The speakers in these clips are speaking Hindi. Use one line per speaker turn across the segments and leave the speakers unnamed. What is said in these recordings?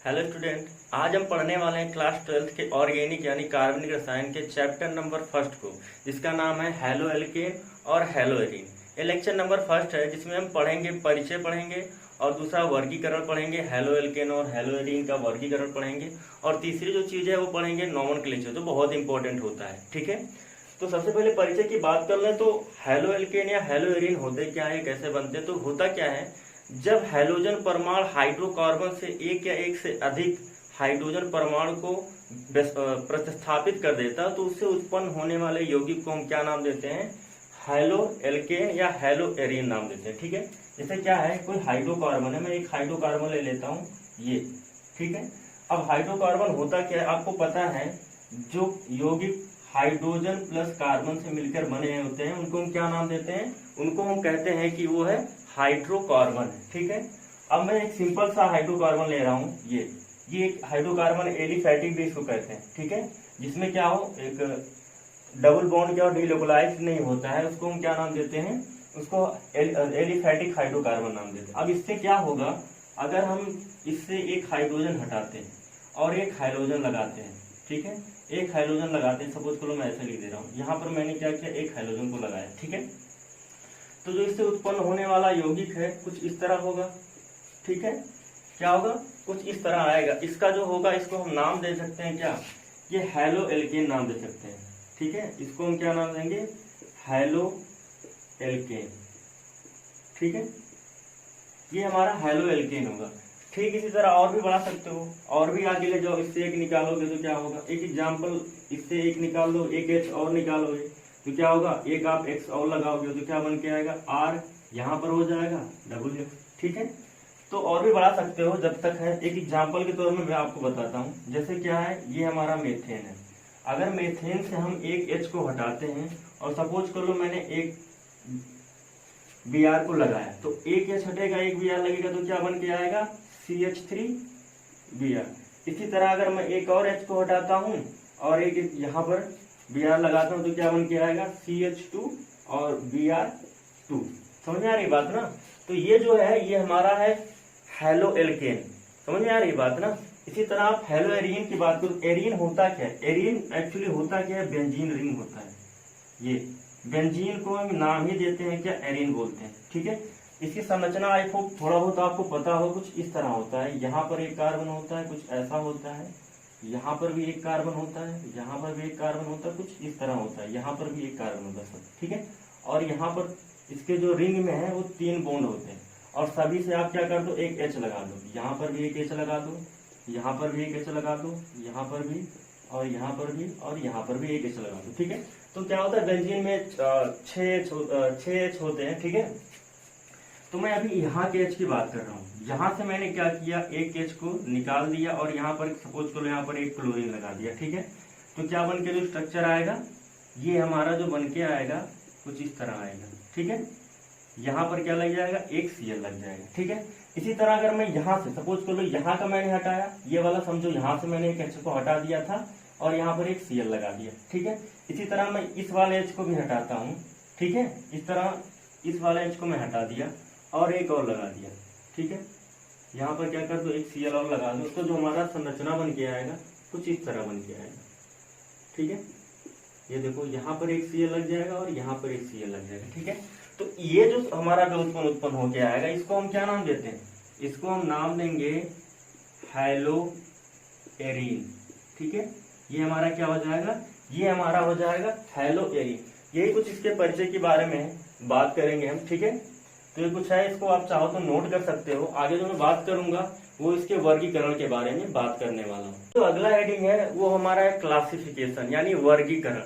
हेलो स्टूडेंट, आज हम पढ़ने वाले हैं क्लास 12th के ऑर्गेनिक यानी कार्बनिक रसायन के चैप्टर नंबर फर्स्ट को, जिसका नाम है हैलो एल्केन और हैलो एरीन। ये लेक्चर नंबर फर्स्ट है, जिसमें हम पढ़ेंगे परिचय पढ़ेंगे और दूसरा वर्गीकरण पढ़ेंगे, हैलो एल्केन और हैलो एरीन का वर्गीकरण पढ़ेंगे और तीसरी जो चीज़ है वो पढ़ेंगे नोमेनक्लेचर, जो बहुत इंपॉर्टेंट होता है। ठीक है, तो सबसे पहले परिचय की बात कर लें तो हैलो एल्केन या हैलो एरीन होते क्या है, कैसे बनते हैं। तो होता क्या है, जब हैलोजन परमाणु हाइड्रोकार्बन से एक या एक से अधिक हाइड्रोजन परमाणु को प्रतिस्थापित कर देता है तो उससे उत्पन्न होने वाले यौगिक को हम क्या नाम देते हैं, हैलो एल्केन या हैलो एरीन नाम देते हैं। ठीक है, जैसे क्या है, कोई हाइड्रोकार्बन है, मैं एक हाइड्रोकार्बन ले लेता हूँ ये। ठीक है, अब हाइड्रोकार्बन होता क्या है आपको पता है, जो यौगिक हाइड्रोजन प्लस कार्बन से मिलकर बने होते हैं उनको हम क्या नाम देते हैं, उनको हम कहते हैं कि वो है हाइड्रोकार्बन। ठीक है, अब मैं एक सिंपल सा हाइड्रोकार्बन ले रहा हूँ, ये एक हाइड्रोकार्बन एलिफैटिक भी इसको कहते हैं। ठीक है, जिसमें क्या हो, एक डबल बॉन्ड क्या डिलोकलाइज नहीं होता है, उसको हम क्या नाम देते हैं, उसको एलिफैटिक हाइड्रोकार्बन नाम देते हैं। अब इससे क्या होगा, अगर हम इससे एक हाइड्रोजन हटाते हैं और एक हाइड्रोजन लगाते हैं, ठीक है, एक हाइड्रोजन लगाते हैं, सपोज करो मैं ऐसे लिख दे रहा हूँ, यहाँ पर मैंने क्या किया, एक हाइड्रोजन को लगाया। ठीक है, तो जो इससे उत्पन्न होने वाला यौगिक है कुछ इस तरह होगा। ठीक है, क्या होगा, कुछ इस तरह आएगा। इसका जो होगा, इसको हम नाम दे सकते हैं क्या, ये हैलो एल्केन नाम दे सकते हैं। ठीक है, इसको हम क्या नाम देंगे, हैलो एल्केन। ठीक है, ये हमारा हैलो एल्केन होगा। ठीक इसी तरह और भी बढ़ा सकते हो, और भी आगे ले जाओ, इससे एक निकालोगे तो क्या होगा, एक एग्जाम्पल, इससे एक निकाल दो, एक एच और निकालोगे तो क्या होगा, एक आप एक्स और लगाओगे तो क्या बन के आएगा, आर यहाँ पर हो जाएगा डबल एक्स। ठीक है, तो और भी बढ़ा सकते हो जब तक है। एक एग्जाम्पल के तौर में मैं आपको बताता हूँ, जैसे क्या है, ये हमारा मेथेन है। अगर मेथेन से हम एक एच को हटाते हैं और सपोज कर लो मैंने एक बी आर को लगाया, तो एक एच हटेगा, एक बी आर लगेगा तो क्या बन के आएगा, CH3 Br। इसी तरह अगर मैं एक और H को हटाता हूं और एक यहाँ पर Br लगाता हूं तो क्या बन के आएगा, CH2 और Br2। समझ में आ रही बात ना। तो ये जो है ये हमारा है हैलो एल्केन। समझ में आ रही बात ना। इसी तरह आप हैलो एरीन की बात करो, एरीन होता क्या है, एरीन एक्चुअली होता क्या है, बेंजीन रिंग होता है। ये बेंजीन को हम नाम ही देते हैं क्या, एरीन बोलते हैं। ठीक है, इसकी संरचना आई होप थोड़ा बहुत आपको पता हो, कुछ इस तरह होता है, यहाँ पर एक कार्बन होता है, कुछ ऐसा होता है, यहाँ पर भी एक कार्बन होता है, यहाँ पर भी एक कार्बन होता है, कुछ इस तरह होता है, यहाँ पर भी एक कार्बन होता है सब। ठीक है, और यहाँ पर इसके जो रिंग में है वो 3 बॉन्ड होते हैं और सभी से आप क्या कर दो, एक एच लगा दो, यहाँ पर भी एक एच लगा दो, यहाँ पर भी एक एच लगा दो, यहाँ पर भी और यहाँ पर भी और यहाँ पर भी एक एच लगा दो। ठीक है, तो क्या होता है, बेंजीन में 6 एच होते हैं। ठीक है, तो मैं अभी यहाँ के एच की बात कर रहा हूँ। यहाँ से मैंने क्या किया, एक एच को निकाल दिया और यहाँ पर सपोज करो यहाँ पर एक क्लोरीन लगा दिया। ठीक है, तो क्या बन के जो स्ट्रक्चर आएगा, ये हमारा जो बन के आएगा कुछ इस तरह आएगा। ठीक है, यहाँ पर क्या लग जाएगा, एक Cl लग जाएगा। ठीक है, इसी तरह अगर मैं यहाँ से सपोज करो यहाँ का मैंने हटाया, ये वाला समझो यहाँ से मैंने एक एच को हटा दिया था और यहाँ पर एक Cl लगा दिया। ठीक है, इसी तरह मैं इस वाले एच को भी हटाता हूँ। ठीक है, इस तरह इस वाले एच को मैं हटा दिया और एक और लगा दिया। ठीक है, यहाँ पर क्या कर दो, एक Cl और लगा दो, तो जो हमारा संरचना बन के आएगा कुछ इस तरह बन के आएगा। ठीक है, ये देखो यहाँ पर एक Cl लग जाएगा और यहाँ पर एक Cl लग जाएगा। ठीक है, तो ये जो हमारा जो उत्पन्न होके आएगा, इसको हम क्या नाम देते हैं, इसको हम नाम देंगे हैलो एरीन। ठीक है, ये हमारा क्या हो जाएगा, ये हमारा हो जाएगा हैलो एरीन। यही कुछ इसके परिचय के बारे में बात करेंगे हम। ठीक है, तो ये कुछ है, इसको आप चाहो तो नोट कर सकते हो। आगे जो मैं बात करूंगा वो इसके वर्गीकरण के बारे में बात करने वाला हूँ। तो अगला हेडिंग है वो हमारा है क्लासिफिकेशन यानी वर्गीकरण।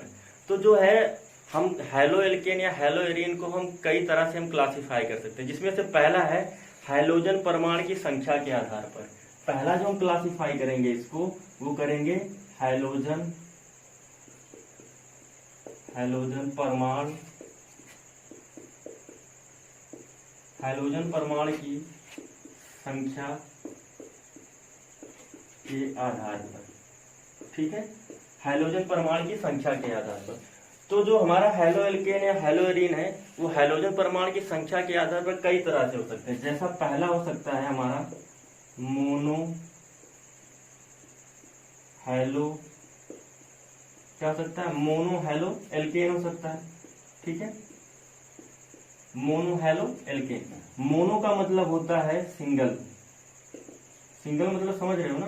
तो जो है हम हैलो एल्केन या हैलो एरीन को हम कई तरह से हम क्लासिफाई कर सकते हैं, जिसमें से पहला है हाइड्रोजन परमाणु की संख्या के आधार पर। पहला जो हम क्लासिफाई करेंगे इसको, वो करेंगे हाइड्रोजन परमाणु, हाइड्रोजन परमाणु की संख्या के आधार पर। ठीक है, हाइड्रोजन परमाणु की संख्या के आधार पर। तो जो हमारा हैलो एल्केन या हैलो एरीन है वो हाइड्रोजन परमाणु की संख्या के आधार पर कई तरह से हो सकते हैं। जैसा पहला हो सकता है हमारा मोनो हैलो, क्या हो सकता है, मोनो हैलो एल्केन हो सकता है, ठीक है, मोनो हैलो एल्केन। मोनो का मतलब होता है सिंगल, सिंगल मतलब समझ रहे हो ना,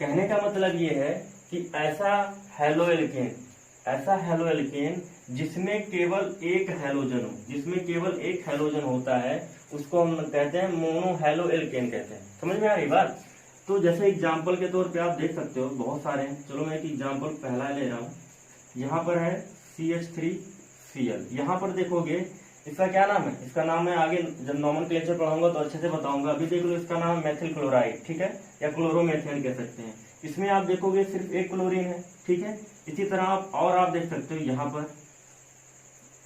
कहने का मतलब ये है कि ऐसा हैलो एल्केन, ऐसा हैलो एल्केन जिसमें केवल एक हैलोजन हो, जिसमें केवल एक हैलोजन होता है, उसको हम कहते हैं मोनो हैलो एल्केन कहते हैं। समझ में आ रही बात? तो जैसे एग्जांपल के तौर पे आप देख सकते हो, बहुत सारे हैं, चलो मैं एक एग्जांपल पहला ले रहा हूँ। यहाँ पर है CH3Cl, यहाँ पर देखोगे इसका क्या नाम है, इसका नाम है, आगे जब नॉमेनक्लेचर पढ़ाऊंगा तो अच्छे से बताऊंगा, अभी देख लो इसका नाम मेथिल क्लोराइड, ठीक है, या क्लोरोमेथेन कह सकते हैं। इसमें आप देखोगे सिर्फ एक क्लोरीन है, ठीक है। इसी तरह आप देख सकते हो यहाँ पर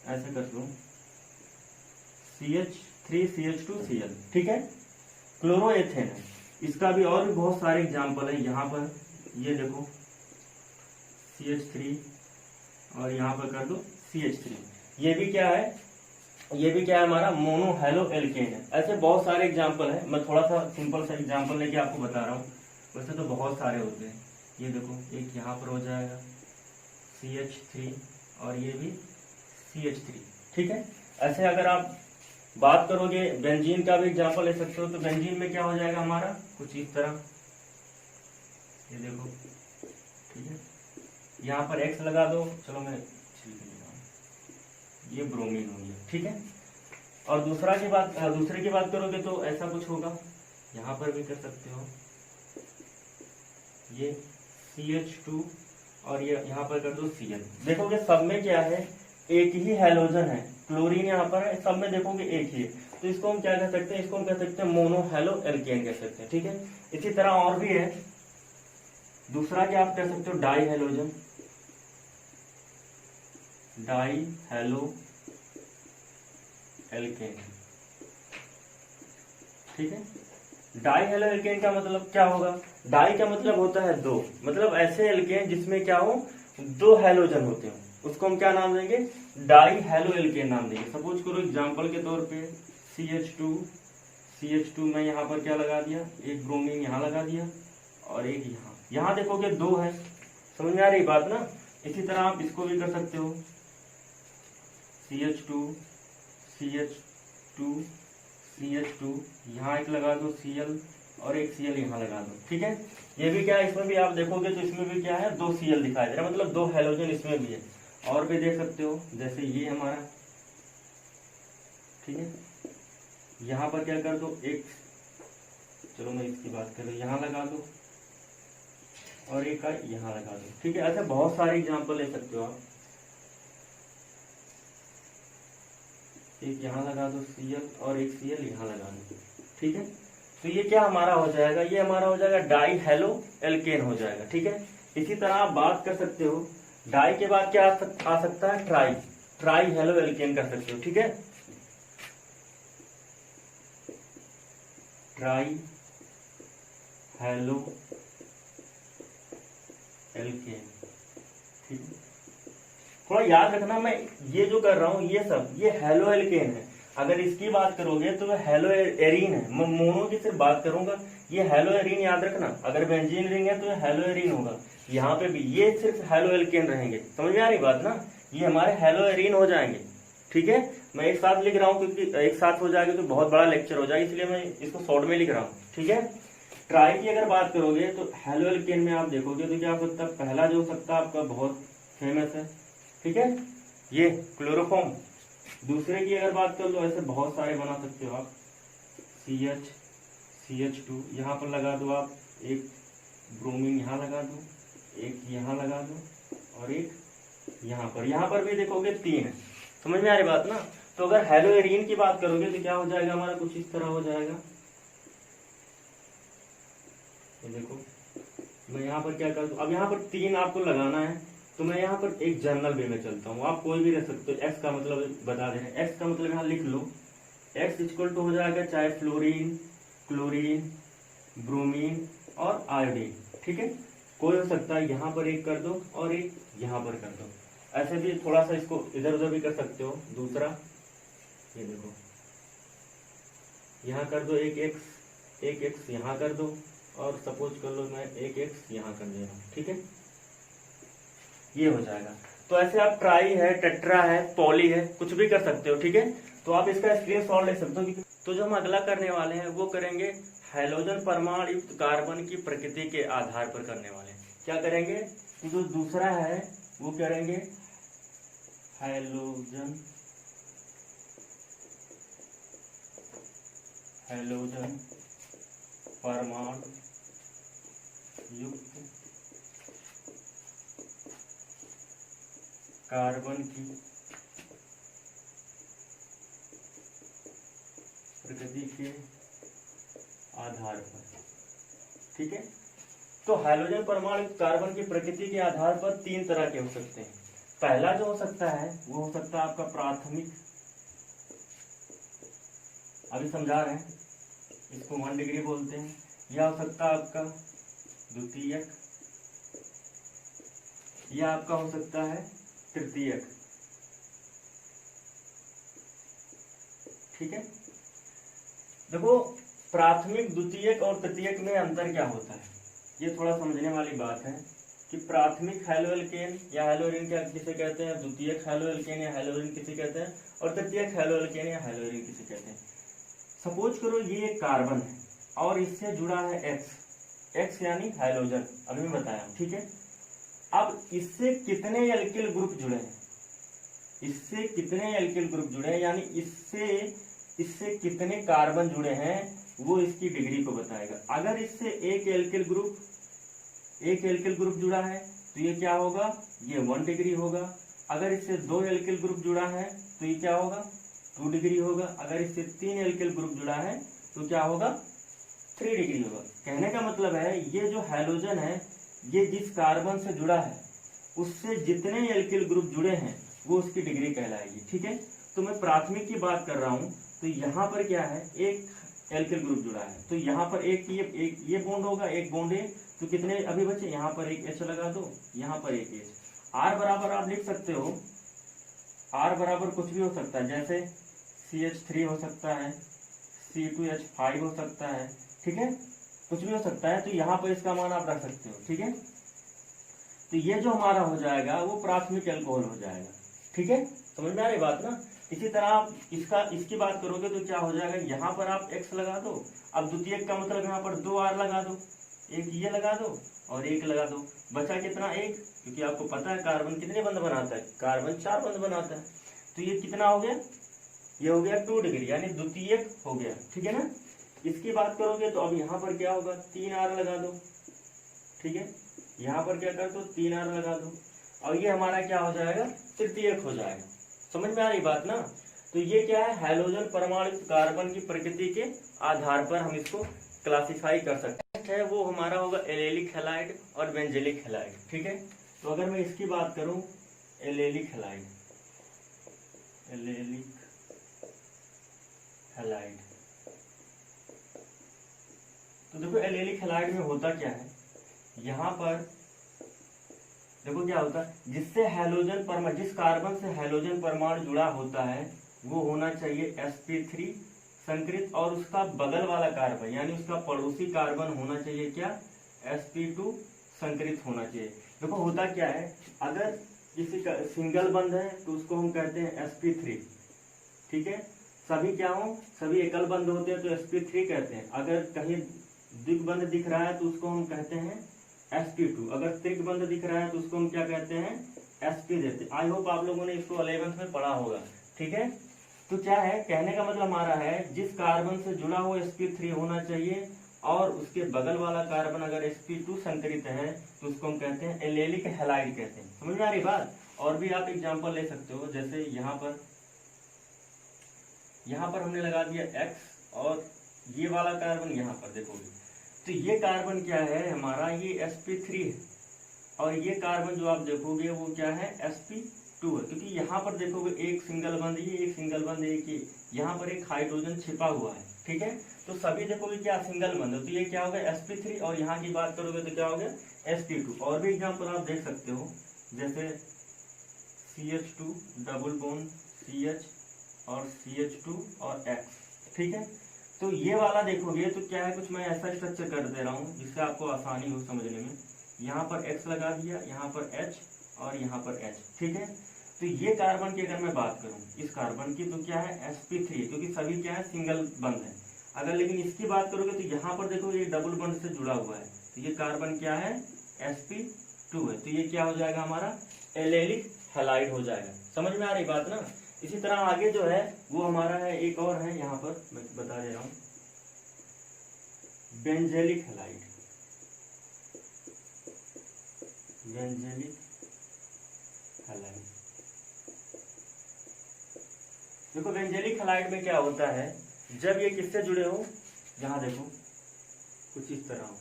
ऐसे कर लो CH3CH2Cl, ठीक है, क्लोरोएथेन है। इसका भी और भी बहुत सारे एग्जाम्पल है, यहाँ पर ये देखो CH3 और यहाँ पर कर दो CH3, ये भी क्या है, ये भी क्या है, हमारा मोनो हैलो एल्केन है। ऐसे बहुत सारे एग्जाम्पल है, मैं थोड़ा सा सिंपल सा एग्जाम्पल लेके आपको बता रहा हूँ, वैसे तो बहुत सारे होते हैं। ये देखो एक यहाँ पर हो जाएगा CH3 और ये भी CH3, ठीक है। ऐसे अगर आप बात करोगे बेंजीन का भी एग्जाम्पल ले सकते हो, तो बेंजीन में क्या हो जाएगा हमारा कुछ इस तरह, ये देखो, ठीक है, यहाँ पर X लगा दो, चलो मैं ये ब्रोमीन हो गया, ठीक है। और दूसरे की बात करोगे तो ऐसा कुछ होगा, यहाँ पर भी कर सकते हो, ये CH2 और ये यहाँ पर कर दो Cl। देखोगे सब में क्या है, एक ही हैलोजन है, क्लोरीन यहाँ पर है, सब में देखोगे एक ही है, तो इसको हम क्या कह सकते हैं, इसको हम कह सकते हैं मोनो हैलो एल्केन कह सकते हैं, ठीक है। इसी तरह और भी है, दूसरा क्या आप कह सकते हो, di halogen, di halo alkane, ठीक है। डाई हैलो एल्केन का मतलब क्या होगा, डाई का मतलब होता है दो, मतलब ऐसे एल्केन जिसमें क्या हो, दो हैलोजन होते हो, उसको हम क्या नाम देंगे, डाई हैलो एल्केन नाम देंगे। सपोज करो एग्जांपल के तौर पे CH2 में यहाँ पर क्या लगा दिया, एक ब्रोमीन यहाँ लगा दिया और एक यहाँ देखोगे दो है, समझ में आ रही बात ना। इसी तरह आप इसको भी कर सकते हो, CH2 यहाँ एक लगा दो Cl और एक Cl यहाँ लगा दो, ठीक है। ये भी क्या है, इसमें भी आप देखोगे तो इसमें भी क्या है, दो Cl दिखाई दे रहा है, मतलब दो हैलोजन इसमें भी है। और भी देख सकते हो, जैसे ये हमारा, ठीक है, यहाँ पर क्या कर दो, एक, चलो मैं इसकी बात करूँ, यहाँ लगा दो और एक का यहाँ लगा दो, ठीक है। ऐसे बहुत सारे एग्जाम्पल ले सकते हो आप, एक यहाँ लगा दो Cl और एक Cl यहाँ लगा दो, ठीक है। तो ये क्या हमारा हो जाएगा, ये हमारा हो जाएगा डाई हैलो एल्केन हो जाएगा, ठीक है। इसी तरह आप बात कर सकते हो, डाई के बाद क्या आ सकता है, ट्राई हैलो एल्केन कर सकते हो, ठीक है, ट्राई हैलो एल्केन, ठीक है। थोड़ा याद रखना, मैं ये जो कर रहा हूँ ये सब ये हैलो एल्केन है, अगर इसकी बात करोगे तो हैलो एरीन है, मैं मोनो की सिर्फ बात करूंगा, ये हैलो एरीन याद रखना। अगर बेंजीन रिंग है तो ये हैलो एरीन होगा, यहाँ पे भी ये सिर्फ हैलो एल्केन रहेंगे, समझ में आ रही बात ना, ये हमारे हैलो एरीन हो जाएंगे, ठीक है। मैं एक साथ लिख रहा हूँ क्योंकि एक साथ हो जाएगा तो बहुत बड़ा लेक्चर हो जाएगा, इसलिए मैं इसको शॉर्ट में लिख रहा हूँ, ठीक है। ट्राई की अगर बात करोगे तो हैलो एल्केन में आप देखोगे तो क्या हो सकता है, पहला जो हो सकता है आपका बहुत फेमस है, ठीक है, ये क्लोरोफॉर्म। दूसरे की अगर बात कर लो, ऐसे बहुत सारे बना सकते हो आप, CH2 यहाँ पर लगा दो आप, एक ब्रोमीन यहाँ लगा दो, एक यहाँ लगा दो और एक यहाँ पर भी देखोगे तीन है, समझ में आ रही बात ना। तो अगर हैलो एरीन की बात करोगे तो क्या हो जाएगा हमारा, कुछ इस तरह हो जाएगा। तो देखो मैं यहाँ पर क्या कर दूं, अब यहाँ पर तीन आपको लगाना है, तो मैं यहाँ पर एक जनरल वे में चलता हूँ, आप कोई भी रख सकते हो। एक्स का मतलब बता दे रहे हैं, एक्स का मतलब यहाँ लिख लो, एक्स इक्वल टू हो जाएगा चाहे फ्लोरीन, क्लोरीन, ब्रोमीन और आयोडीन, ठीक है, कोई हो सकता है। यहाँ पर एक कर दो और एक यहाँ पर कर दो, ऐसे भी थोड़ा सा इसको इधर उधर भी कर सकते हो। दूसरा ये देखो, यहाँ कर दो एक एक्स यहाँ कर दो और सपोज कर लो मैं एक एक्स यहाँ कर दे रहा हूँ, ठीक है, ये हो जाएगा। तो ऐसे आप ट्राई है, टेट्रा है, पॉली है, कुछ भी कर सकते हो, ठीक है। तो आप इसका स्क्रीनशॉट ले सकते हो। तो जो हम अगला करने वाले हैं वो करेंगे हैलोजन परमाणु युक्त कार्बन की प्रकृति के आधार पर करने वाले हैं। क्या करेंगे, तो जो दूसरा है वो करेंगे हैलोजन परमाणु युक्त कार्बन की प्रकृति के आधार पर, ठीक है। तो हैलोजन परमाणु युक्त कार्बन की प्रकृति के आधार पर तीन तरह के हो सकते हैं। पहला जो हो सकता है वो हो सकता है आपका प्राथमिक, अभी समझा रहे हैं, इसको 1 डिग्री बोलते हैं। यह हो सकता है आपका द्वितीयक, यह आपका हो सकता है तृतीयक, ठीक है। देखो प्राथमिक, द्वितीयक और तृतीयक में अंतर क्या होता है, ये थोड़ा समझने वाली बात है कि प्राथमिक हैलोएल्केन या हैलोएरिन क्या किसे कहते हैं, द्वितीयक हैलोएल्केन या हैलोएरिन किसे कहते हैं, और तृतीयक हैलोएल्केन या हैलोएरिन किसे कहते हैं। सपोज करो ये एक कार्बन है और इससे जुड़ा है एक्स यानी हैलोजन, अभी मैं बताया, ठीक है। अब इससे कितने एल्किल ग्रुप जुड़े हैं, इससे कितने एल्किल ग्रुप जुड़े हैं, यानी इससे कितने कार्बन जुड़े हैं, वो इसकी डिग्री को बताएगा। अगर इससे एक एल्किल ग्रुप जुड़ा है तो ये क्या होगा, ये 1 डिग्री होगा। अगर इससे 2 एल्किल ग्रुप जुड़ा है तो ये क्या होगा, 2 डिग्री होगा। अगर इससे 3 एल्किल ग्रुप जुड़ा है तो क्या होगा, 3 डिग्री होगा। कहने का मतलब है ये जो हैलोजन है, ये जिस कार्बन से जुड़ा है उससे जितने एल्किल ग्रुप जुड़े हैं वो उसकी डिग्री कहलाएगी, ठीक है। तो मैं प्राथमिक की बात कर रहा हूं, तो यहाँ पर क्या है, एक एल्किल ग्रुप जुड़ा है, तो यहाँ पर एक ये बॉन्ड होगा, एक बॉन्ड है, तो कितने अभी बचे, यहाँ पर एक H लगा दो, यहाँ पर एक H। R बराबर आप लिख सकते हो, R बराबर कुछ भी हो सकता है, जैसे CH3 हो सकता है, C2H5 हो सकता है, ठीक है, कुछ भी हो सकता है। तो यहाँ पर इसका मान आप रख सकते हो, ठीक है। तो ये जो हमारा हो जाएगा वो प्राथमिक अल्कोहल हो जाएगा, ठीक है। समझ में आ रही बात ना। इसी तरह आप इसकी बात करोगे तो क्या हो जाएगा, यहाँ पर आप X लगा दो, अब द्वितीयक का मतलब यहाँ पर 2 R लगा दो, एक ये लगा दो और एक लगा दो, बचा कितना, एक, क्योंकि आपको पता है कार्बन कितने बंध बनाता है, कार्बन 4 बंध बनाता है। तो ये कितना हो गया, ये हो गया 2 डिग्री, यानी द्वितीयक हो गया, ठीक है ना। इसकी बात करोगे तो अब यहाँ पर क्या होगा, 3 R लगा दो, ठीक है। यहाँ पर क्या कर दो, 3 R लगा दो, और ये हमारा क्या हो जाएगा, तृतीयक हो जाएगा। समझ में आ रही बात ना। तो ये क्या है, हैलोजन परमाणु कार्बन की प्रकृति के आधार पर हम इसको क्लासिफाई कर सकते हैं। वो हमारा होगा एलेलिक हैलाइड और बेंजेलिक हैलाइड, ठीक है। तो अगर मैं इसकी बात करूं, एलेलिक हैलाइड, तो देखो एलेलिक हैलाइड में होता क्या है, यहाँ पर देखो क्या होता है, जिससे हैलोजन परमाणु, जिस कार्बन से हैलोजन परमाणु जुड़ा होता है वो होना चाहिए sp3 संकृत, और उसका बगल वाला कार्बन यानी उसका पड़ोसी कार्बन होना चाहिए क्या, sp2 संकृत होना चाहिए। देखो होता क्या है, अगर किसी का सिंगल बंध है तो उसको हम कहते हैं sp3, ठीक है। सभी क्या हो, सभी एकल बंध होते हैं तो sp3 कहते हैं। अगर कहीं द्विबंध दिख रहा है तो उसको हम कहते हैं sp2। अगर त्रिबंध दिख रहा है तो उसको हम क्या कहते हैं, sp देते हैं। आई होप आप लोगों ने इसको 11th में पढ़ा होगा, ठीक है। तो क्या है, कहने का मतलब हमारा है जिस कार्बन से जुड़ा हुआ sp3 होना चाहिए और उसके बगल वाला कार्बन अगर sp2 संकरित है तो उसको हम कहते हैं एलेलिक हैलाइड कहते हैं। समझ में आ रही बात। और भी आप एग्जाम्पल ले सकते हो, जैसे यहाँ पर हमने लगा दिया x और ये वाला कार्बन यहाँ पर देखोगे तो ये कार्बन क्या है हमारा, ये sp3 है, और ये कार्बन जो आप देखोगे वो क्या है, sp2 है। क्योंकि यहाँ पर देखोगे एक सिंगल बंद, ये एक सिंगल बंद, एक ये, यहाँ पर एक हाइड्रोजन छिपा हुआ है, ठीक है। तो सभी देखोगे क्या, सिंगल बंद, तो ये क्या हो गया sp3, और यहाँ की बात करोगे तो क्या हो गया sp2। और भी एग्जाम्पल आप देख सकते हो, जैसे CH2 डबल बॉन्ड CH और CH2 और X, ठीक है। तो ये वाला देखोगे तो क्या है, कुछ मैं ऐसा स्ट्रक्चर कर दे रहा हूँ जिससे आपको आसानी हो समझने में। यहाँ पर X लगा दिया, यहाँ पर H और यहाँ पर H, ठीक है। तो ये कार्बन की अगर मैं बात करूँ इस कार्बन की, तो क्या है sp3, क्योंकि सभी क्या है सिंगल बंध है। अगर लेकिन इसकी बात करोगे तो यहाँ पर देखो ये डबल बंध से जुड़ा हुआ है, तो ये कार्बन क्या है sp2 है, तो ये क्या हो जाएगा हमारा एलेलिक हैलाइड हो जाएगा। समझ में आ रही बात ना। इसी तरह आगे जो है वो हमारा है, एक और है यहाँ पर मैं बता दे रहा हूँ, बेंजेलिक हैलाइड। बेंजेलिक हैलाइड, देखो बेंजेलिक हैलाइड में क्या होता है, जब ये किससे जुड़े हो, यहाँ देखो कुछ इस तरह हो,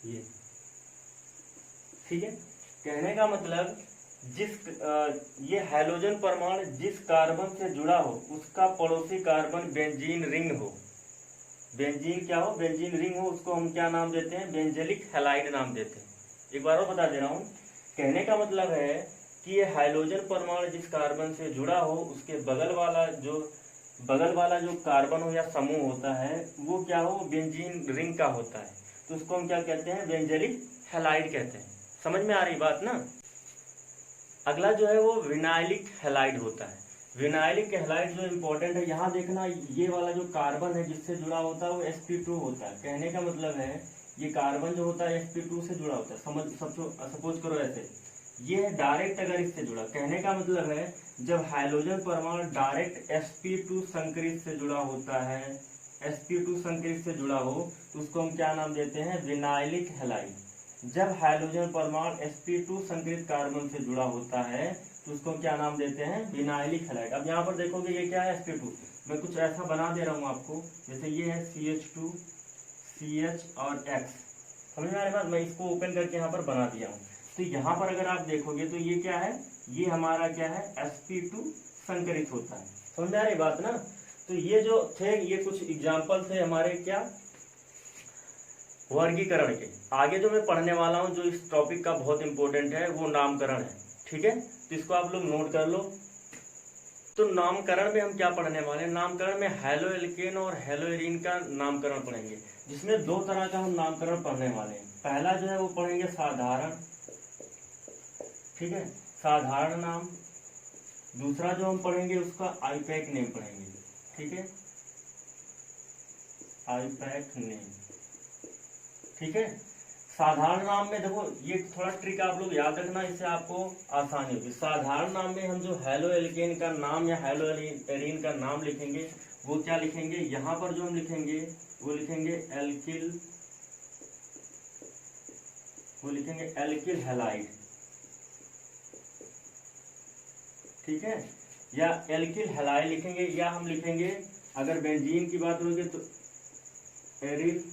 ये ठीक है। कहने का मतलब ये हैलोजन परमाणु जिस कार्बन से जुड़ा हो उसका पड़ोसी कार्बन बेंजीन रिंग हो, बेंजीन क्या हो, बेंजीन रिंग हो, उसको हम क्या नाम देते हैं, बेंजेलिक हैलाइड नाम देते हैं। एक बार और बता दे रहा हूं, कहने का मतलब है कि ये हाइड्रोजन परमाणु जिस कार्बन से जुड़ा हो उसके बगल वाला जो कार्बन हो या समूह होता है वो क्या हो, बेंजीन रिंग का होता है, तो उसको हम क्या कहते हैं, बेंजेलिक हैलाइड कहते हैं। समझ में आ रही बात ना। अगला जो है वो विनाइलिक हैलाइड होता है। विनाइलिक हैलाइड जो इम्पोर्टेंट है, यहाँ देखना ये वाला जो कार्बन है जिससे जुड़ा होता है वो sp2 होता है। कहने का मतलब है ये कार्बन जो होता है sp2 से जुड़ा होता है। सपोज करो ऐसे, ये है डायरेक्ट अगर इससे जुड़ा, कहने का मतलब है जब हाइड्रोजन परमाणु डायरेक्ट sp2 संकरित से जुड़ा होता है, sp2 संकरित से जुड़ा हो तो उसको हम क्या नाम देते हैं, विनाइलिक हैलाइड। जब हाइड्रोजन परमाणु sp2 संकरित कार्बन से जुड़ा होता है तो उसको क्या नाम देते हैं, विनाइलिक हैलाइड। अब यहाँ पर देखोगे ये क्या है, sp2। मैं कुछ ऐसा बना दे रहा हूँ आपको, जैसे ये है CH2 CH और X, समझ में आ रही बात। मैं इसको ओपन करके यहाँ पर बना दिया हूँ। तो यहाँ पर अगर आप देखोगे तो ये क्या है, ये हमारा क्या है, sp2 संकरित होता है। समझ में आ रही बात ना। तो ये जो थे ये कुछ एग्जाम्पल थे हमारे क्या, वर्गीकरण के। आगे जो मैं पढ़ने वाला हूँ जो इस टॉपिक का बहुत इंपॉर्टेंट है वो नामकरण है, ठीक है। तो इसको आप लोग नोट कर लो। तो नामकरण में हम क्या पढ़ने वाले हैं, नामकरण में हैलो एल्केन और हैलो एरीन का नामकरण पढ़ेंगे, जिसमें दो तरह का हम नामकरण पढ़ने वाले हैं। पहला जो है वो पढ़ेंगे साधारण, ठीक है, साधारण नाम। दूसरा जो हम पढ़ेंगे उसका आईपैक नेम पढ़ेंगे, ठीक है, आईपैक नेम, ठीक है। साधारण नाम में देखो ये थोड़ा ट्रिक आप लोग याद रखना, इससे आपको आसानी होगी। साधारण नाम में हम जो हैलो एल्केन का नाम या हैलो एरीन का नाम लिखेंगे वो क्या लिखेंगे, यहाँ पर जो हम लिखेंगे वो लिखेंगे एल्किल, वो लिखेंगे एल्किल हैलाइड, ठीक है, या एल्किल हैलाइड लिखेंगे, या हम लिखेंगे अगर बेंजीन की बात करोगे तो एरिल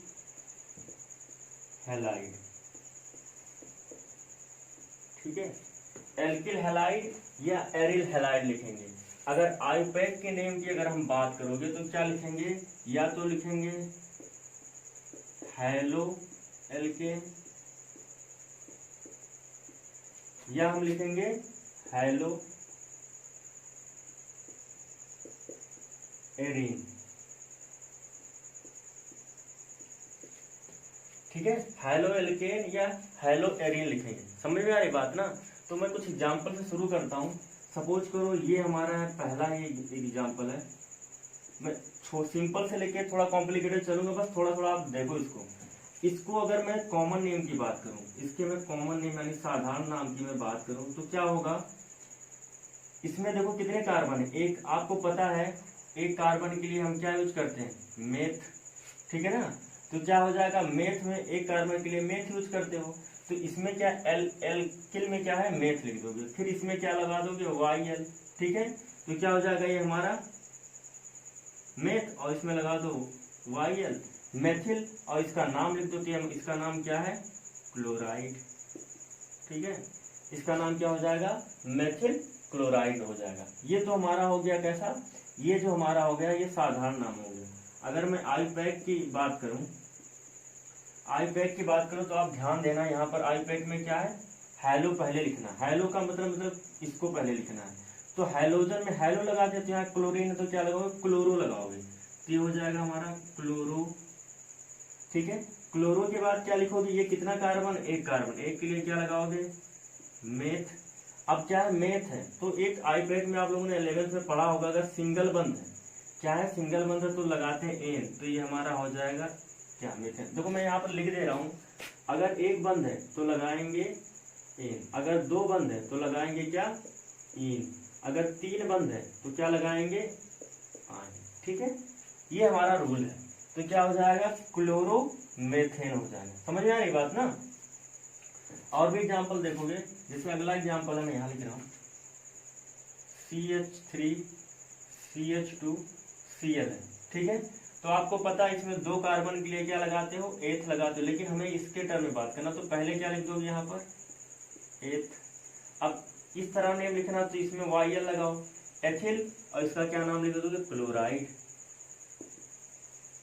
हैलाइड, ठीक है, एल्किल हैलाइड या एरिल हैलाइड लिखेंगे। अगर आईपैक के नेम की अगर हम बात करोगे तो क्या लिखेंगे, या तो लिखेंगे हैलो एल्केन या हम लिखेंगे हैलो एरीन, ठीक है, हैलो एल्केन या हैलो एरीन लिखेंगे। समझ में आ रही बात ना। तो मैं कुछ एग्जांपल से शुरू करता हूँ। सपोज करो ये हमारा है पहला ही एग्जांपल है, मैं सिंपल से लेके थोड़ा कॉम्प्लिकेटेड चलूंगा, बस थोड़ा थोड़ा आप देखो इसको अगर मैं कॉमन नेम की बात करूं, इसके मैं कॉमन नेम यानी साधारण नाम की मैं बात करूं तो क्या होगा, इसमें देखो कितने कार्बन है, एक आपको पता है एक कार्बन के लिए हम क्या यूज करते हैं, मेथ, ठीक है ना। तो क्या हो जाएगा, मेथ में एक कार्बन के लिए मेथ यूज करते हो, तो इसमें क्या एल्किल में क्या है, मेथ लिख दोगे, फिर इसमें क्या लगा दोगे, YL, ठीक है। तो क्या हो जाएगा ये हमारा मेथ और इसमें लगा दो YL, मेथिल, और इसका नाम लिख दो, तो इसका नाम क्या है, क्लोराइड, ठीक है, इसका नाम क्या हो जाएगा, मेथिल क्लोराइड हो जाएगा। ये तो हमारा हो गया कैसा, ये जो हमारा हो गया ये साधारण नाम हो गया। अगर मैं आईपैक की बात करूं, आईपैक की बात करूं तो आप ध्यान देना, यहाँ पर आईपैक में क्या है, हैलो पहले लिखना, हैलो का मतलब इसको पहले लिखना है। तो हैलोजन में हैलो लगा देते तो यहाँ क्लोरीन है तो क्या लगाओगे, क्लोरो लगाओगे, तो ये हो जाएगा हमारा क्लोरो। ठीक है, क्लोरो के बाद क्या लिखोगे, ये कितना कार्बन, एक कार्बन, एक के लिए क्या लगाओगे, मेथ। अब क्या है, मेथ है तो एक आईपैड में आप लोगों ने 11th में पढ़ा होगा, अगर सिंगल बंद है, क्या है सिंगल बंद है तो लगाते हैं एन, तो ये हमारा हो जाएगा क्या, मीथेन। देखो मैं यहाँ पर लिख दे रहा हूँ, अगर एक बंद है तो लगाएंगे एन, अगर दो बंद है तो लगाएंगे क्या, इन, अगर तीन बंद है तो क्या लगाएंगे, आन। ठीक है, ये हमारा रूल है। तो क्या हो जाएगा, क्लोरोमेथेन हो जाएगा। समझ में आ रही बात ना। और भी एग्जाम्पल देखोगे, जैसे अगला एग्जाम्पल है, मैं यहाँ लिख रहा हूँ CH3 CH2 Cl है। ठीक है, तो आपको पता है इसमें दो कार्बन के लिए क्या लगाते हो, एथ लगाते हो, लेकिन हमें इसके टर्म में बात करना, तो पहले क्या लिख दोगे यहाँ पर, एथ। अब इस तरह नेम लिखना, तो इसमें YL लगाओ, एथिल, और इसका क्या नाम लिख दोगे, क्लोराइड।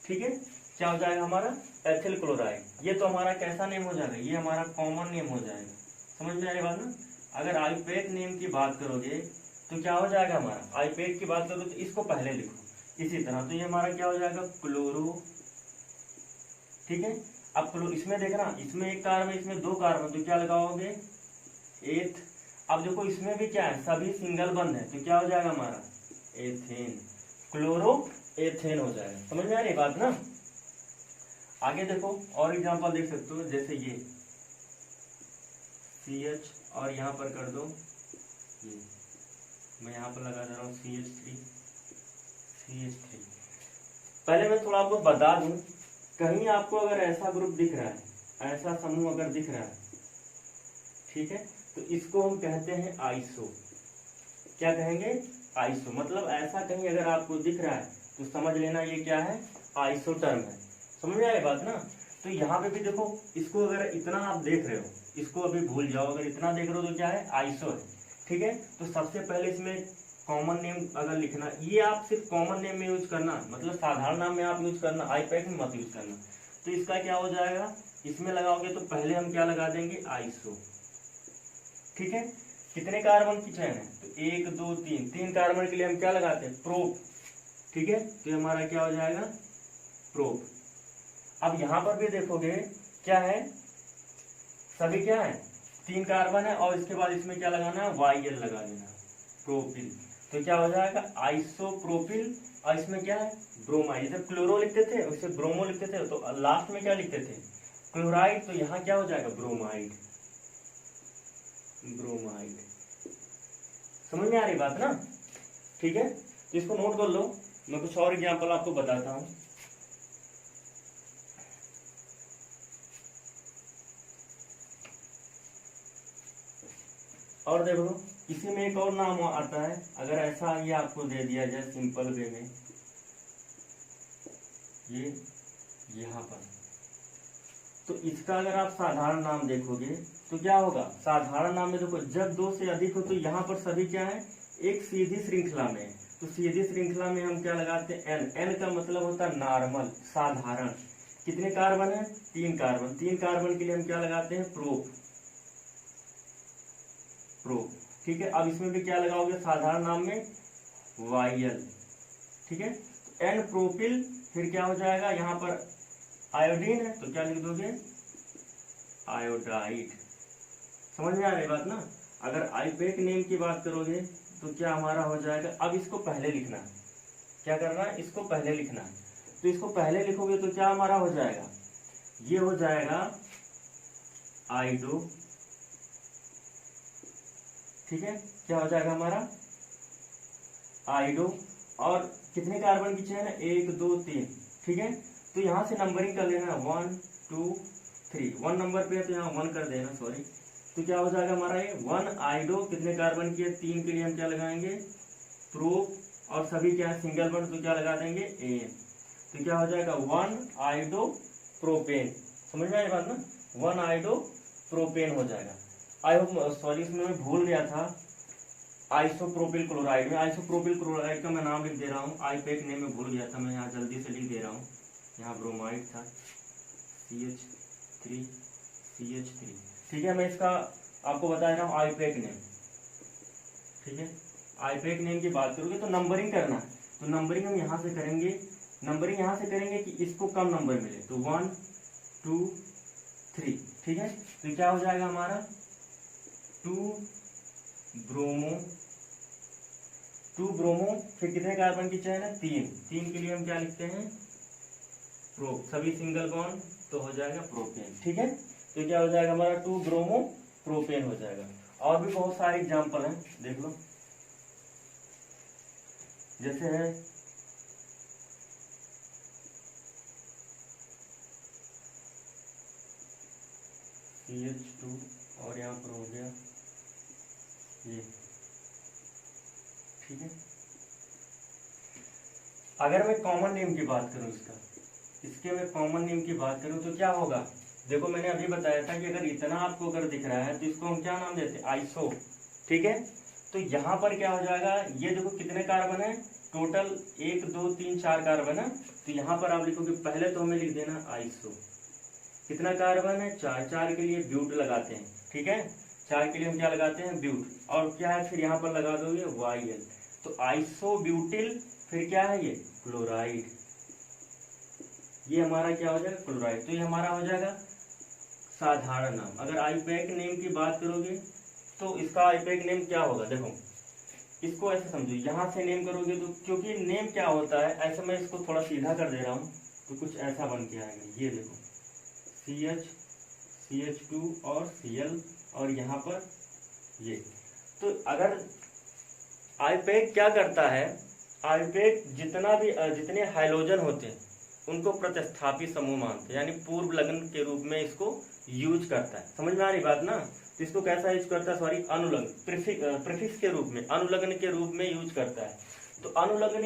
ठीक है, क्या हो जाएगा हमारा, एथिल क्लोराइड। ये तो हमारा कैसा नेम हो जाएगा, ये हमारा कॉमन नेम हो जाएगा। समझ में आ रही बात ना। अगर आईपैक नेम की बात करोगे तो क्या हो जाएगा हमारा, आईपैक की बात करोगे तो इसको पहले लिखो इसी तरह, तो ये हमारा क्या हो जाएगा, क्लोरो। ठीक है, अब क्लो इसमें देखना, इसमें एक कार्बन, इसमें दो कार्बन, तो क्या लगाओगे, एथ। अब देखो इसमें भी क्या है, सभी सिंगल बंद है, तो क्या हो जाएगा हमारा, एथेन, क्लोरो एथेन हो जाएगा। समझ में आ रही बात ना। आगे देखो और एग्जांपल देख सकते हो, जैसे ये CH और यहाँ पर कर दो ये, मैं यहाँ पर लगा दे रहा हूँ CH3 CH3। पहले मैं थोड़ा आपको बता दूं, कहीं आपको अगर ऐसा ग्रुप दिख रहा है, ऐसा समूह अगर दिख रहा है, ठीक है, तो इसको हम कहते हैं आइसो। क्या कहेंगे, आइसो। मतलब ऐसा कहीं अगर आपको दिख रहा है तो समझ लेना ये क्या है, आइसोटर्म है। समझ में आए बात ना। तो यहाँ पे भी देखो, इसको अगर इतना आप देख रहे हो, इसको अभी भूल जाओ, अगर इतना देख रहे हो तो क्या है, आइसो है। ठीक है, तो सबसे पहले इसमें कॉमन नेम अगर लिखना, ये आप सिर्फ कॉमन नेम में यूज करना, मतलब साधारण नाम में आप यूज करना, आईपैक में मत यूज करना। तो इसका क्या हो जाएगा, इसमें लगाओगे तो पहले हम क्या लगा देंगे, आइसो। ठीक है, कितने कार्बन की चैन है, तो 1 2 3, 3 कार्बन के लिए हम क्या लगाते हैं, प्रोप। ठीक है, तो हमारा क्या हो जाएगा, प्रोप। अब यहां पर भी देखोगे क्या है, सभी क्या है, 3 कार्बन है, और इसके बाद इसमें क्या लगाना है, YL लगा देना, प्रोपिल। तो क्या हो जाएगा, आइसोप्रोपिल। और इसमें क्या है, ब्रोमाइड। जब क्लोरो लिखते थे उससे ब्रोमो लिखते थे, तो लास्ट में क्या लिखते थे, क्लोराइड। तो यहाँ क्या हो जाएगा, ब्रोमाइड, ब्रोमाइड। समझ में आ रही बात ना। ठीक है, तो इसको नोट कर लो, मैं कुछ और एग्जांपल आपको बताता हूं। और देखो, इसी में एक और नाम आता है, अगर ऐसा ये आपको दे दिया जाए सिंपल वे में, ये यहाँ पर, तो इसका अगर आप साधारण नाम देखोगे तो क्या होगा, साधारण नाम में देखो, जब 2 से अधिक हो तो यहाँ पर सभी क्या है, एक सीधी श्रृंखला में। तो सीधी श्रृंखला में हम क्या लगाते हैं, एन। एन का मतलब होता है नॉर्मल, साधारण। कितने कार्बन है, 3 कार्बन। 3 कार्बन के लिए हम क्या लगाते हैं, प्रोप, प्रोप। ठीक है, अब इसमें भी क्या लगाओगे, साधारण नाम में YL। ठीक है, एन प्रोपिल, फिर क्या हो जाएगा, यहाँ पर आयोडीन है तो क्या लिख दोगे, आयोडाइड। समझ में आ रही बात ना। अगर आईपैक नेम की बात करोगे तो क्या हमारा हो जाएगा, अब इसको पहले लिखना, क्या करना है, इसको पहले लिखना। तो इसको पहले लिखोगे तो क्या हमारा हो जाएगा, ये हो जाएगा आइडो। ठीक है, क्या हो जाएगा हमारा, आइडो। और कितने कार्बन की चेन है, 1 2 3। ठीक है, तो यहां से नंबरिंग कर लेना, 1 2 3। 1 नंबर पे है तो यहाँ 1 कर देना, सॉरी। तो क्या हो जाएगा हमारा ये 1 आइडो, कितने कार्बन की है, 3 के लिए हम क्या लगाएंगे, प्रोप। और सभी क्या है, सिंगल बॉन्ड, तो क्या लगा देंगे, एन। तो क्या हो जाएगा, 1 आइडो प्रोपेन। समझ में आई बात ना, 1 आइडो प्रोपेन हो जाएगा। आई होप, सॉरी इसमें मैं भूल गया था, आइसोप्रोपिल क्लोराइड में, आइसोप्रोपिल क्लोराइड का मैं नाम लिख दे रहा हूँ, आईपैक नेम में भूल गया था, मैं यहाँ जल्दी से लिख दे रहा हूँ। यहाँ ब्रोमाइड था, CH3 CH3। ठीक है, मैं इसका आपको बता रहा हूँ आईपैक नेम। ठीक है, आईपैक नेम की बात करोगे तो नंबरिंग करना है, तो नंबरिंग हम यहाँ से करेंगे, नंबरिंग यहाँ से करेंगे कि इसको कम नंबर मिले, तो 1 2 3, ठीक है। तो क्या हो जाएगा हमारा 2 ब्रोमो, फिर कितने कार्बन की चेन है 3 के लिए हम क्या लिखते हैं प्रो, सभी सिंगल बॉन्ड, तो हो जाएगा प्रोपेन, ठीक है। तो क्या हो जाएगा हमारा 2 ब्रोमो प्रोपेन हो जाएगा। और भी बहुत सारे एग्जाम्पल हैं, देख लो, जैसे है CH2 और यहाँ पर हो गया ये, ठीक है। अगर मैं कॉमन नेम की बात करूं इसके मैं कॉमन नेम की बात करूं तो क्या होगा, देखो मैंने अभी बताया था कि अगर इतना आपको अगर दिख रहा है तो इसको हम क्या नाम देते हैं आइसो, ठीक है। तो यहाँ पर क्या हो जाएगा, ये देखो कितने कार्बन है टोटल 1 2 3 4 कार्बन है, तो यहाँ पर आप लिखोगे पहले तो हमें लिख देना आइसो, कितना कार्बन है 4 के लिए ब्यूट लगाते हैं, ठीक है, 4 के लिए हम क्या लगाते हैं ब्यूट, और क्या है फिर यहाँ पर लगा दोगे YL, तो आइसो ब्यूटिल, फिर क्या है ये क्लोराइड, ये हमारा क्या हो जाएगा क्लोराइड। तो ये हमारा हो जाएगा साधारण नाम। अगर आईपैक नेम की बात करोगे तो इसका आईपैक नेम क्या होगा, देखो इसको ऐसे समझो, यहाँ से नेम करोगे तो क्योंकि नेम क्या होता है, ऐसे मैं इसको थोड़ा सीधा कर दे रहा हूँ तो कुछ ऐसा बन के आएगा, ये देखो CH2 और Cl और यहाँ पर ये। तो अगर आईपैक क्या करता है, आईपैक जितने हाइड्रोजन होते हैं उनको प्रतिस्थापी समूह मानते हैं, यानी पूर्व लग्न के रूप में इसको यूज करता है, समझ में आ रही बात ना। तो इसको कैसा यूज करता है, सॉरी अनुलग्न, प्रीफिक्स के रूप में, अनुलग्न के रूप में यूज करता है। तो अनुलग्न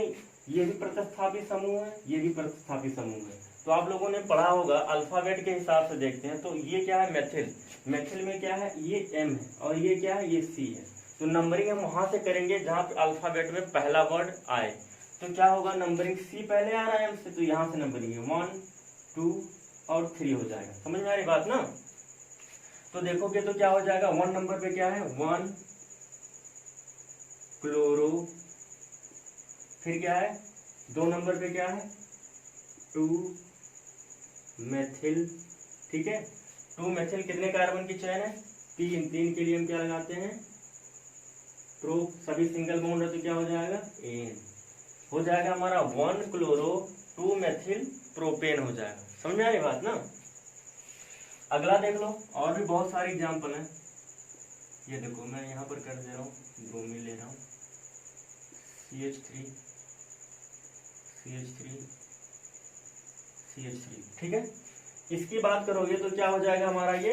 ये भी प्रतिस्थापी समूह है, ये भी प्रतिस्थापी समूह है। तो आप लोगों ने पढ़ा होगा अल्फाबेट के हिसाब से देखते हैं, तो ये क्या है मेथिल, मेथिल में क्या है ये M है और ये क्या है ये C है। तो नंबरिंग हम वहां से करेंगे जहां पे अल्फाबेट में पहला वर्ड आए, तो क्या होगा नंबरिंग C पहले आ रहा है हमसे, तो यहाँ से नंबरिंग 1 2 और 3 हो जाएगा, समझ में आ रही बात ना। तो देखोगे तो क्या हो जाएगा 1 नंबर पे क्या है 1 क्लोरो, फिर क्या है 2 नंबर पे क्या है 2 मेथिल, ठीक है। 2 मेथिल कितने कार्बन की चेन है 3 के लिए हम क्या लगाते हैं प्रो, सभी सिंगल बॉन्ड है तो क्या हो जाएगा एन, हो जाएगा हमारा 1 क्लोरो 2 मेथिल प्रोपेन हो जाएगा, समझ में आ रही बात ना। अगला देख लो, और भी बहुत सारे एग्जाम्पल हैं, ये देखो मैं यहाँ पर कर दे रहा हूँ, ब्रोमीन ले रहा हूँ CH3, ठीक है। इसकी बात करोगे तो क्या हो जाएगा हमारा ये,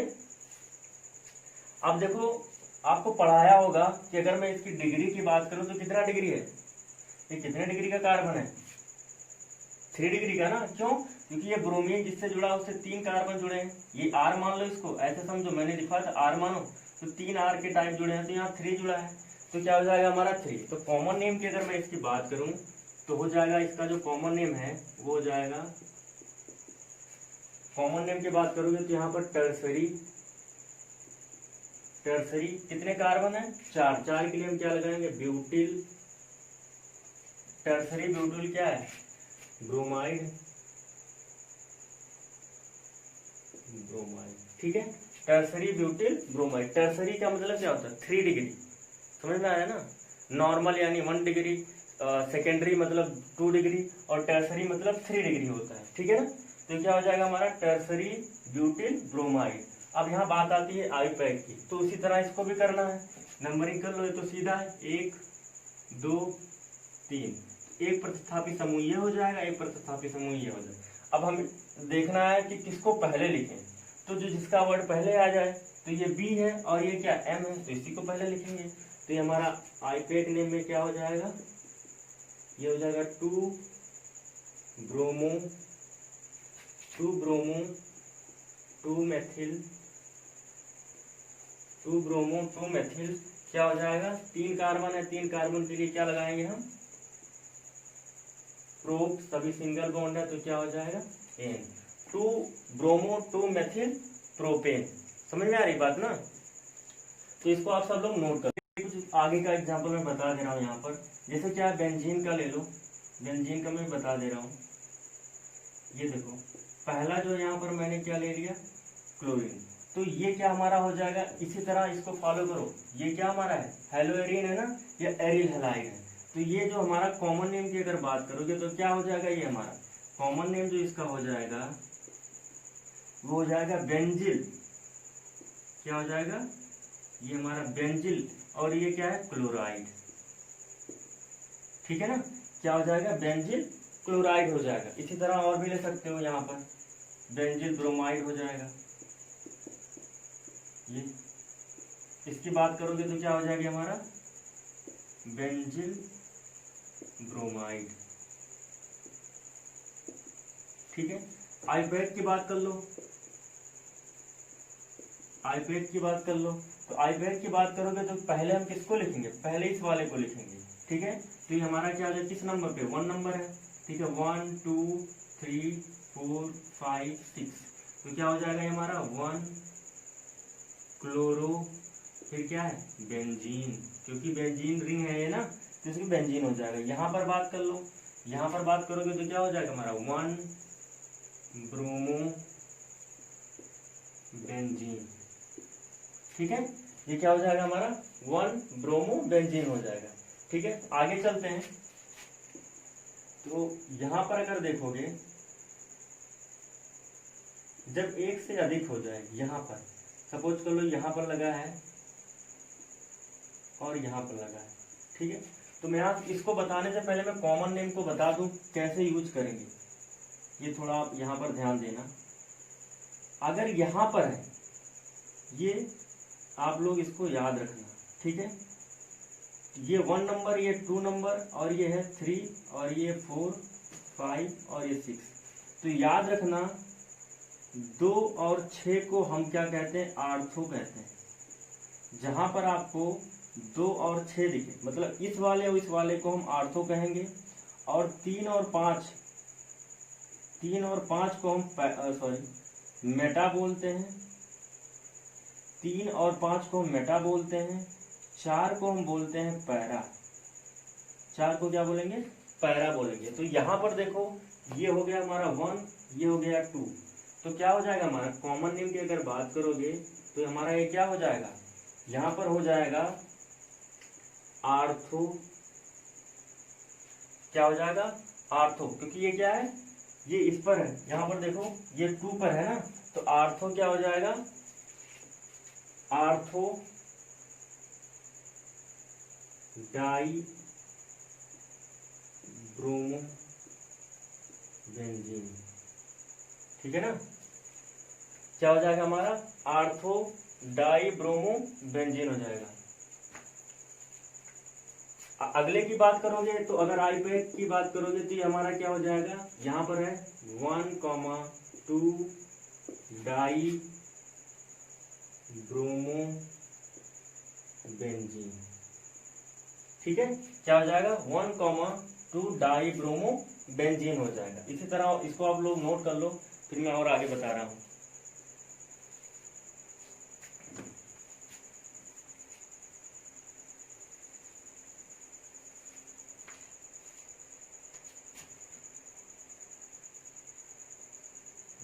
अब देखो आपको पढ़ाया होगा कि अगर मैं इसकी डिग्री की बात करूं तो कितना डिग्री है, ये कितने डिग्री का कार्बन है 3 डिग्री का ना, क्यों, क्योंकि ये ब्रोमीन जिससे जुड़ा उससे 3 कार्बन जुड़े हैं, ये R मान लो, इसको ऐसे समझो, मैंने लिखा था R मानो, तो 3 R के टाइप जुड़े हैं, तो यहाँ 3 जुड़ा है, तो क्या हो जाएगा हमारा 3। तो कॉमन नेम की अगर मैं इसकी बात करूं तो हो जाएगा, इसका जो कॉमन नेम है वो हो जाएगा, कॉमन नेम की बात करोगे तो यहाँ पर टर्सरी कितने कार्बन है 4 के लिए हम क्या लगाएंगे ब्यूटिल, टर्सरी ब्यूटिल क्या है ब्रोमाइड, ठीक है, टर्सरी ब्यूटिल ब्रोमाइड। टर्सरी का मतलब क्या होता है 3 डिग्री, समझ में आया ना, नॉर्मल यानी 1 डिग्री, सेकेंडरी मतलब 2 डिग्री और टर्सरी मतलब 3 डिग्री होता है, ठीक है ना। तो क्या हो जाएगा हमारा टर्सरी ब्यूटिल ब्रोमाइड। अब यहाँ बात आती है आईपैक की, तो उसी तरह इसको भी करना है, नंबरिंग कर लो, ये तो सीधा है 1 2 3, एक प्रतिस्थापी समूह ये हो जाएगा, एक प्रतिस्थापी समूह ये हो जाएगा। अब हमें देखना है कि किसको पहले लिखें, तो जो जिसका वर्ड पहले आ जाए, तो ये B है और ये क्या M है, तो इसी को पहले लिखेंगे। तो ये हमारा आईपैक नेम में क्या हो जाएगा, ये हो जाएगा 2 ब्रोमो 2 मेथिल क्या हो जाएगा 3 कार्बन है, 3 कार्बन के लिए क्या लगाएंगे हम प्रोप, सभी सिंगल बॉन्ड है तो क्या हो जाएगा एन, 2 ब्रोमो 2 मेथिल प्रोपेन, समझ में आ रही बात ना। तो इसको आप सब लोग नोट कर कुछ आगे का एग्जांपल मैं बता दे रहा हूँ यहाँ पर। जैसे क्या बेंजीन का ले लो, बेंजीन का मैं बता दे रहा हूँ। ये देखो पहला जो यहाँ पर मैंने क्या ले लिया, क्लोरीन, तो ये क्या हमारा हो जाएगा। इसी तरह इसको फॉलो करो, ये क्या हमारा है, हेलोएरिन है ना, या एरिल हैलाइड है। तो ये जो हमारा कॉमन नेम की अगर बात करोगे तो क्या हो जाएगा, ये हमारा कॉमन नेम जो इसका हो जाएगा वो हो जाएगा बेंजिल। क्या हो जाएगा, ये हमारा बेंजिल, और ये क्या है, क्लोराइड। ठीक है ना, क्या हो जाएगा, बेंजिल क्लोराइड हो जाएगा। इसी तरह और भी ले सकते हो, यहाँ पर बेंजिल ब्रोमाइड हो जाएगा। ये इसकी बात करोगे तो क्या हो जाएगा हमारा, बेंजिल ब्रोमाइड। ठीक है, आईपैक की बात कर लो, आईपैक की बात कर लो। तो आईपैक की बात करोगे तो पहले हम किसको लिखेंगे, पहले इस वाले को लिखेंगे। ठीक है, तो ये हमारा क्या हो जाएगा, किस नंबर पे, 1 नंबर है। ठीक है, 1 2 3 4 5 6, तो क्या हो जाएगा हमारा 1 क्लोरो, फिर क्या है, बेंजीन, क्योंकि बेंजीन रिंग है ये ना, तो इसमें बेंजीन हो जाएगा। यहाँ पर बात कर लो, यहाँ पर बात करोगे तो क्या हो जाएगा हमारा 1 ब्रोमो बेंजीन। ठीक है, ये क्या हो जाएगा हमारा 1 ब्रोमो बेंजीन हो जाएगा। ठीक है, आगे चलते हैं। तो यहां पर अगर देखोगे, जब एक से अधिक हो जाए, यहां पर सपोज कर लो यहाँ पर लगा है और यहाँ पर लगा है। ठीक है, तो मैं आप इसको बताने से पहले मैं कॉमन नेम को बता दूं कैसे यूज करेंगे, ये थोड़ा आप यहाँ पर ध्यान देना। अगर यहाँ पर है, ये आप लोग इसको याद रखना। ठीक है, ये 1 नंबर, ये 2 नंबर, और ये है 3, और ये 4 5 और ये 6। तो याद रखना 2 और 6 को हम क्या कहते हैं, आर्थो कहते हैं। जहां पर आपको 2 और 6 दिखे, मतलब इस वाले और इस वाले को हम आर्थो कहेंगे, और 3 और 5 को हम मेटा बोलते हैं। 3 और 5 को हम मेटा बोलते हैं। 4 को हम बोलते हैं पैरा। 4 को क्या बोलेंगे, पैरा बोलेंगे। तो यहाँ पर देखो, ये हो गया हमारा 1, ये हो गया 2। तो क्या हो जाएगा हमारा कॉमन नेम की अगर बात करोगे तो हमारा ये क्या हो जाएगा, यहाँ पर हो जाएगा आर्थो। क्या हो जाएगा, आर्थो, क्योंकि ये क्या है, ये इस पर है, यहाँ पर देखो ये 2 पर है ना, तो आर्थो क्या हो जाएगा, आर्थो डाई ब्रोमो बेंजीन। ठीक है ना, क्या हो जाएगा हमारा, आर्थो डाई ब्रोमो बेंजीन हो जाएगा। अगले की बात करोगे तो अगर आईपैक की बात करोगे तो ये हमारा क्या हो जाएगा, यहाँ पर है 1, 2 डाई ब्रोमो बेंजीन। ठीक है, क्या हो जाएगा 1, 2 डाई ब्रोमो बेंजीन हो जाएगा। इसी तरह इसको आप लोग नोट कर लो, फिर मैं और आगे बता रहा हूं।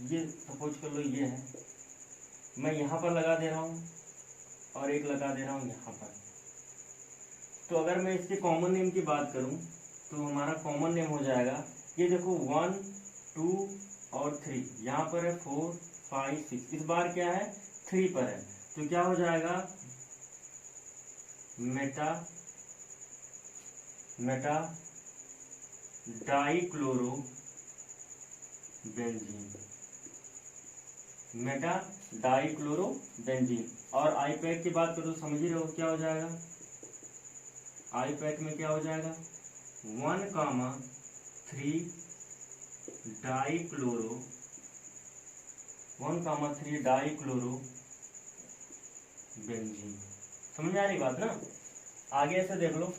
ये सपोज कर लो, ये है, मैं यहाँ पर लगा दे रहा हूँ और एक लगा दे रहा हूँ यहाँ पर। तो अगर मैं इसके कॉमन नेम की बात करूँ तो हमारा कॉमन नेम हो जाएगा, ये देखो 1, 2 और 3, यहाँ पर है 4, 5, 6, इस बार क्या है 3 पर है, तो क्या हो जाएगा Meta dichloro benzene, Meta dichloro benzene. और आईपैक की बात करो तो समझ ही रहे हो क्या हो जाएगा, आईपैक में क्या हो जाएगा 1, 3 डाइक्लोरो 1, 3 डाइक्लोरो बेंजीन। समझ आ रही बात ना, आगे ऐसे देख लो,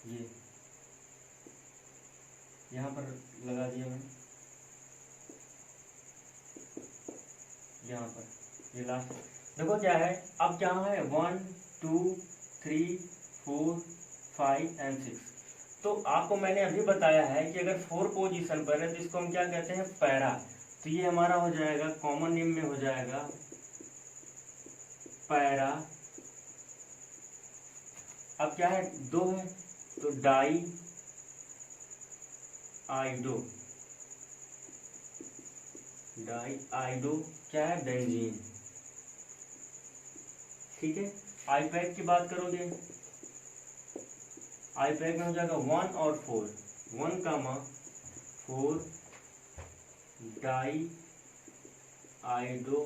ये यहाँ पर लगा दिया मैंने, यहाँ पर ये लास्ट देखो क्या है, अब क्या है 1 2 3 4 5 एंड 6। तो आपको मैंने अभी बताया है कि अगर 4 पोजीशन पर है तो इसको हम क्या कहते हैं, पैरा। तो ये हमारा हो जाएगा कॉमन नेम में हो जाएगा पैरा। अब क्या है, 2 है तो डाई आइडो, डाई आइडो क्या है, बेंजीन। ठीक है, आईपैक की बात करोगे, आईपैक में हो जाएगा 1 और 4, 1, 4 डाई आइडो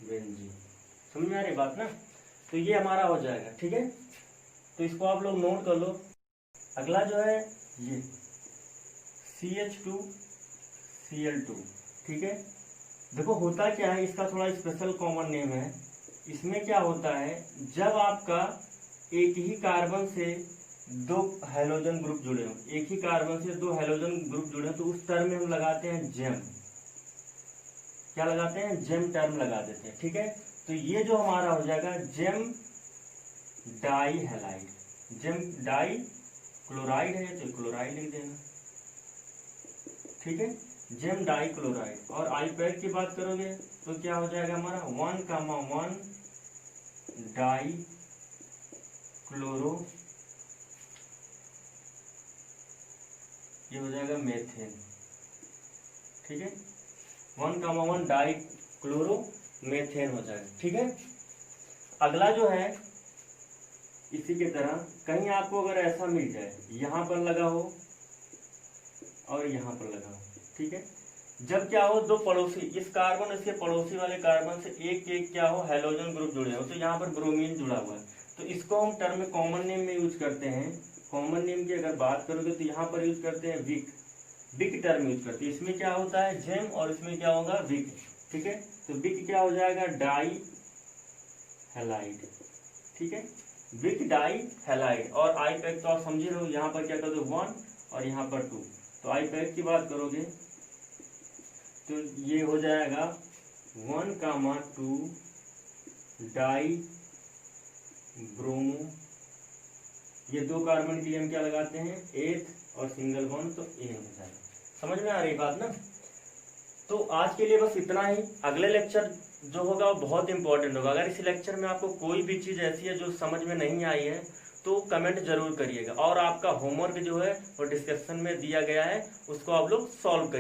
बेंजीन। समझ में आ रही बात ना। तो ये हमारा हो जाएगा। ठीक है, तो इसको आप लोग नोट कर लो। अगला जो है ये CH2Cl2। ठीक है, देखो होता क्या है, इसका थोड़ा स्पेशल कॉमन नेम है। इसमें क्या होता है, जब आपका एक ही कार्बन से 2 हैलोजन ग्रुप जुड़े हो, एक ही कार्बन से 2 हैलोजन ग्रुप जुड़े हो, तो उस टर्म में हम लगाते हैं जेम। क्या लगाते हैं, जेम टर्म लगा देते हैं। ठीक है, तो ये जो हमारा हो जाएगा gem di halide, gem di chloride है तो क्लोराइड लिख देना। ठीक है, जेम डाई क्लोराइड। और आईपैक की बात करोगे तो क्या हो जाएगा हमारा 1, 1 डाई क्लोरो, ये हो जाएगा मेथेन। ठीक है, 1, 1 डाई क्लोरो मेथेन हो जाएगा। ठीक है, अगला जो है इसी के तरह कहीं आपको अगर ऐसा मिल जाए, यहां पर लगा हो और यहां पर लगा हो। ठीक है, जब क्या हो, 2 पड़ोसी, इस कार्बन इसके पड़ोसी वाले कार्बन से एक एक क्या हो, हैलोजन ग्रुप जुड़े हो, तो यहाँ पर ब्रोमीन जुड़ा हुआ है, तो इसको हम टर्म में कॉमन नेम में यूज करते हैं। कॉमन नेम की अगर बात करोगे तो यहाँ पर यूज करते हैं विक, विक टर्म यूज करते हैं। इसमें क्या होता है जेम और इसमें क्या होगा विक। ठीक है, तो विक क्या हो जाएगा, डाई हैलाइड। ठीक है, विक डाई हैलाइड। और आईपैक तो आप समझे रहो, यहाँ पर क्या कर दो 1 और यहाँ पर 2। तो आईपैक की बात करोगे तो ये हो जाएगा 1, 2 डाई ब्रोमो। ये 2 कार्बन के लिए हम क्या लगाते हैं, 8 और सिंगल बॉन्ड, तो ए हो जाएगा। समझ में आ रही बात ना। तो आज के लिए बस इतना ही। अगले लेक्चर जो होगा वो बहुत इंपॉर्टेंट होगा। अगर इस लेक्चर में आपको कोई भी चीज ऐसी है जो समझ में नहीं आई है तो कमेंट जरूर करिएगा। और आपका होमवर्क जो है वो डिस्क्रिप्शन में दिया गया है, उसको आप लोग सॉल्व करिए।